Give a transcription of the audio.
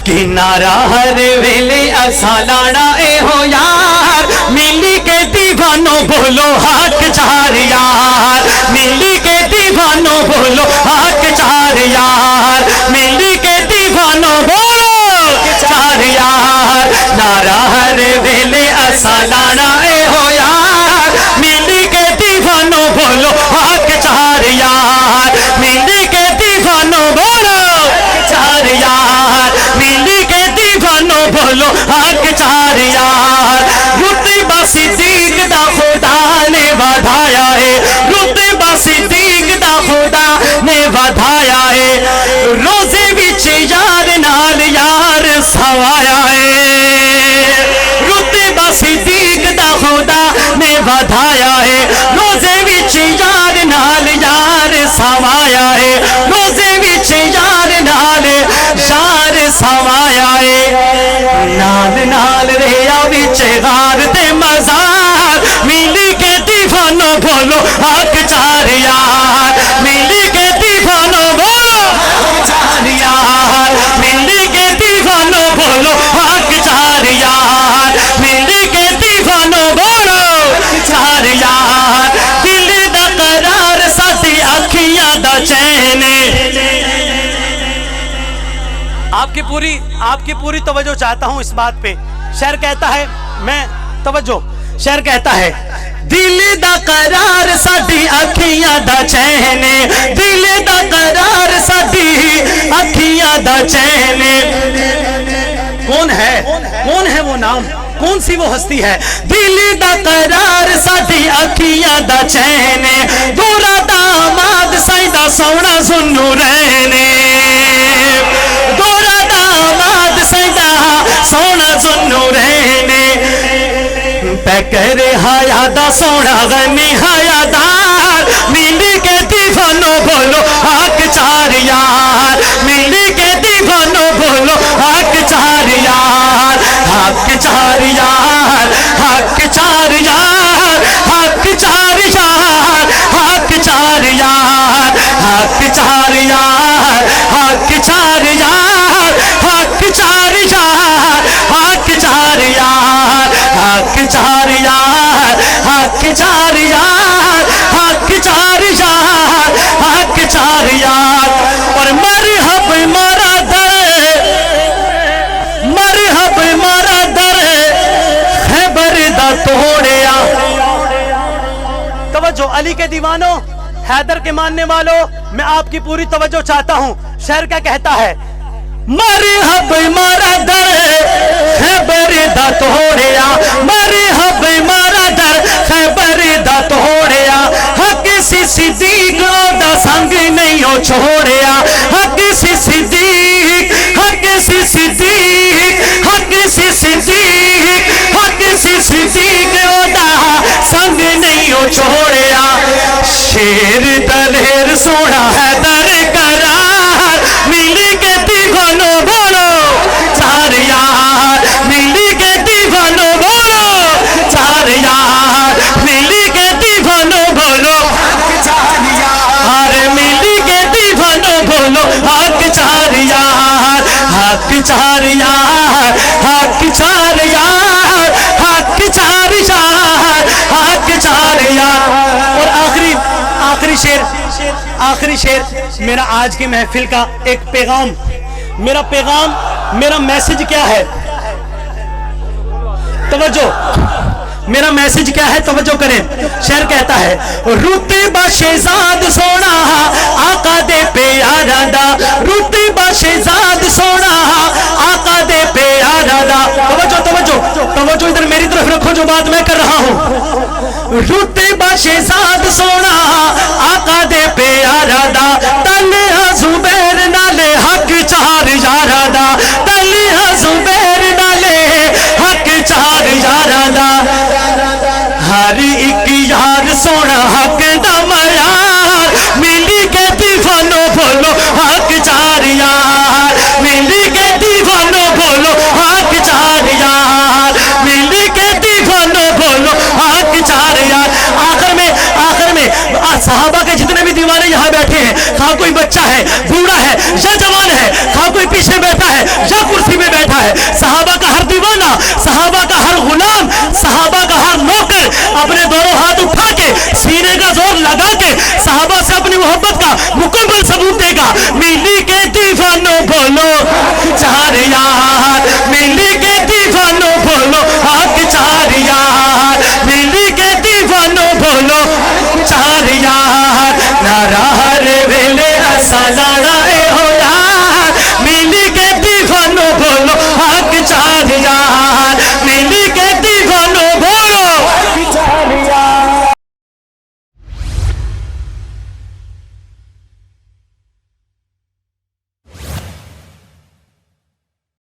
किनारा हर वेले असा लाना ए हो यार, मिली के दीवानों बोलो हक चार यार, मिली के दीवानों बोलो हक चार यार, मिली के दीवानों बोलो चार यार। नारा हर वेले असा लाना ए हो यार, मिली के दीवानों बोलो हक चार यार, मिली के दीवानों बोलो चार यार, मिली के दीवानों बोलो हक चार यार। रुतबा सिद्दीक दा खुदा ने बढ़ाया है, रुतबा सिद्दीक दा खुदा ने बढ़ाया है, रोजे विच यार नाल यार सवाया है, रुतबा सिद्दीक दा खुदा ने बढ़ाया है, रोजे विच यार नाल यार सवाया है, रोजे विच यार नाल यार सवाया है। नाल नाल रेया विच गार ते मजार, मिली के दीवानों बोलो हक चार यार, मिली के दीवानों बोलो चार यार, मिली के दीवानों बोलो हक चार यार, मिली के दीवानों बोलो चार यार। दिल दा करार साडी अखियां दा चैन, आपकी पूरी तवज्जो चाहता हूं इस बात पे। शेर कहता है, मैं तवज्जो, शेर कहता है, दिल दा करार साडी अखियां दा चैन, दिल दा करार साडी अखियां दा चैन। कौन है वो नाम, कौन सी वो हस्ती है? दिल दा करार साडी अखियां दा चैन, दोरा दामाद साइदा सोना सुन्नू रहने, दोरा दामाद साइदा सोना सुन्नू रहने, पैकर हया दा सोना गनी हयादार, मिली के दीवानों बोलो हक चार यार, मिली के दीवानों बोलो हक चार यार, हक चार यार, हक चार यार, हक चार यार, हक चार यार, हक चार यार, हक चार यार, हक चार यार, हक चार यार, हक चार यार, हक चार यार, हक चार यार, हक चार यार। और मरहब मारा दर, मरहब मारा दर खैबर दा तोड़िया। तवज्जो अली के दीवानों, हैदर के मानने वालों, मैं आपकी पूरी तवज्जो चाहता हूं। शेर क्या कहता है? मरहब मारा दर खैबर दा तोड़िया, मरहब मारा दर खैबर दा तोड़िया, हक सी सिद्दीक दा संग नहीं हो छोड़िया, हक सी सिद्दीक, हक सी सिद्दीक, हक सी सिद्दीक, हक सी सिद्दीक दा संग नहीं हो छोड़िया। शेर दलेर सोना है दर करार, मिली के दीवानों बोलो चार यार, मिली के दीवानों बोलो चार यार, मिली के दीवानों बोलो चार यार, मिली के दीवानों बोलो हक चार यार, हक चार यार, हक चार यार, हक चार यार, हक चार यार। और आखिरी शेर मेरा आज की महफिल का एक पैगाम, मेरा मैसेज क्या है? तवज्जो, मेरा मैसेज क्या है? तवज्जो करें। शेर कहता है, रुतबा शहजाद सोना आका दे प्यारा दा, रुतबा शहजाद सोना आका दे प्यारा दा। तवज्जो तवज्जो तवज्जो, इधर मेरी तरफ रखो जो बात मैं कर रहा हूं। रुतबा शहजाद सोना आका दे प्यारा दा, तलहा जुबैर नाले हक चार यारा दा, तलहा जुबैर नाले हक चार यारा दा। हर एक यार सोना हक दा मयार, मिली के दीवानों बोलो हक चार यार, मिली के दीवानों बोलो हक चार यार, मिली के दीवानों बोलो हक चार यार। आखिर में सहाबा के जितने भी दीवाने यहाँ बैठे हैं, खा कोई बच्चा है, बूढ़ा है या जवान है, खा कोई पीछे बैठा है, یا کرسی میں بیٹھا ہے. صحابہ کا ہر دیوانہ, صحابہ کا ہر غلام